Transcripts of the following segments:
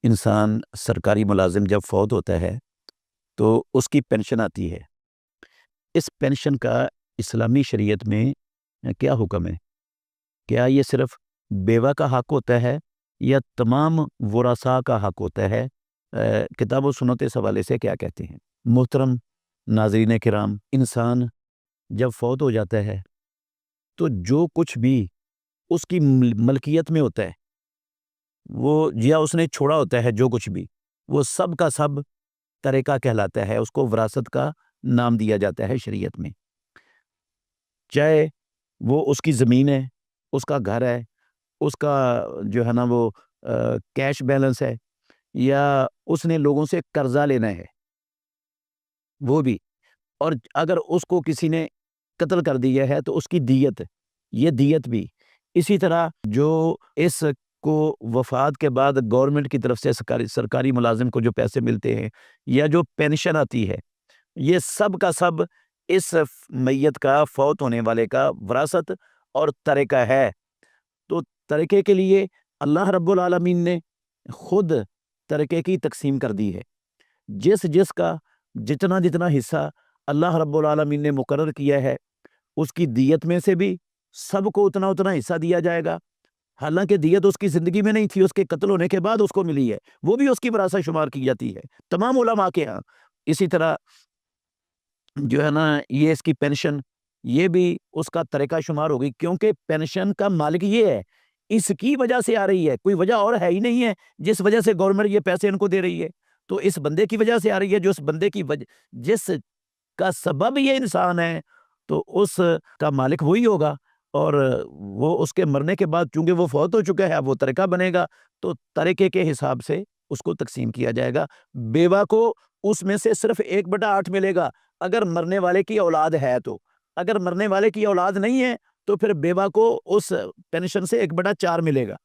انسان سرکاری ملازم جب فوت ہوتا ہے تو اس کی پینشن آتی ہے۔ اس پینشن کا اسلامی شریعت میں کیا حکم ہے؟ کیا یہ صرف بیوہ کا حق ہوتا ہے یا تمام ورثاء کا حق ہوتا ہے؟ کتاب و سنت اس حوالے سے کیا کہتے ہیں؟ محترم ناظرین کرام، انسان جب فوت ہو جاتا ہے تو جو کچھ بھی اس کی ملکیت میں ہوتا ہے، وہ یا اس نے چھوڑا ہوتا ہے، جو کچھ بھی وہ سب کا سب ترکہ کہلاتا ہے، اس کو وراثت کا نام دیا جاتا ہے شریعت میں۔ چاہے وہ اس کی زمین ہے، اس کا گھر ہے، اس کا جو ہے نا وہ کیش بیلنس ہے، یا اس نے لوگوں سے قرضہ لینا ہے، وہ بھی، اور اگر اس کو کسی نے قتل کر دیا ہے تو اس کی دیت، یہ دیت بھی اسی طرح جو اس کو وفات کے بعد گورنمنٹ کی طرف سے سرکاری ملازم کو جو پیسے ملتے ہیں یا جو پینشن آتی ہے، یہ سب کا سب اس میت کا، فوت ہونے والے کا وراثت اور ترکہ ہے۔ تو ترکے کے لیے اللہ رب العالمین نے خود ترکے کی تقسیم کر دی ہے۔ جس کا جتنا حصہ اللہ رب العالمین نے مقرر کیا ہے، اس کی دیت میں سے بھی سب کو اتنا حصہ دیا جائے گا۔ حالانکہ دیت اس کی زندگی میں نہیں تھی، اس کے قتل ہونے کے بعد اس کو ملی ہے، وہ بھی اس کی وراثت شمار کی جاتی ہے تمام علماء کے ہاں۔ اسی طرح جو ہے نا یہ اس کی پینشن، یہ بھی اس کا ترکہ شمار ہوگی، کیونکہ پینشن کا مالک یہ ہے، اس کی وجہ سے آ رہی ہے، کوئی وجہ اور ہے ہی نہیں ہے جس وجہ سے گورنمنٹ یہ پیسے ان کو دے رہی ہے، تو اس بندے کی وجہ سے آ رہی ہے، جو اس بندے کی وجہ، جس کا سبب یہ انسان ہے، تو اس کا مالک وہی ہوگا، اور وہ اس کے مرنے کے بعد چونکہ وہ فوت ہو چکا ہے، اب وہ ترکہ بنے گا، تو ترکے کے حساب سے اس کو تقسیم کیا جائے گا۔ بیوہ کو اس میں سے صرف 1/8 ملے گا اگر مرنے والے کی اولاد ہے، تو اگر مرنے والے کی اولاد نہیں ہے تو پھر بیوہ کو اس پینشن سے 1/4 ملے گا۔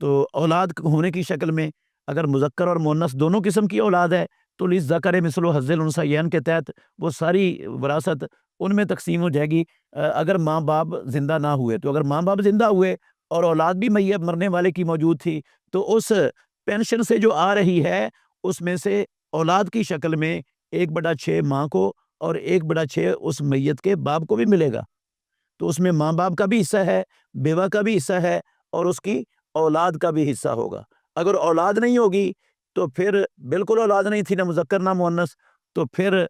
تو اولاد ہونے کی شکل میں اگر مذکر اور مؤنث دونوں قسم کی اولاد ہے تو للذکر مثل حظ الانثیین کے تحت وہ ساری وراثت ان میں تقسیم ہو جائے گی۔ اگر ماں باپ زندہ نہ ہوئے، تو اگر ماں باپ زندہ ہوئے اور اولاد بھی میت مرنے والے کی موجود تھی، تو اس پینشن سے جو آ رہی ہے اس میں سے اولاد کی شکل میں 1/6 ماں کو اور 1/6 اس میت کے باپ کو بھی ملے گا۔ تو اس میں ماں باپ کا بھی حصہ ہے، بیوہ کا بھی حصہ ہے، اور اس کی اولاد کا بھی حصہ ہوگا۔ اگر اولاد نہیں ہوگی تو پھر بالکل اولاد نہیں تھی، نہ مذکر نہ مؤنث، تو پھر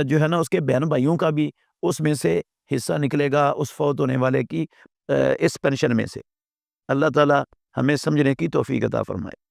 جو ہے نا اس کے بہن بھائیوں کا بھی اس میں سے حصہ نکلے گا اس فوت ہونے والے کی اس پینشن میں سے۔ اللہ تعالی ہمیں سمجھنے کی توفیق عطا فرمائے۔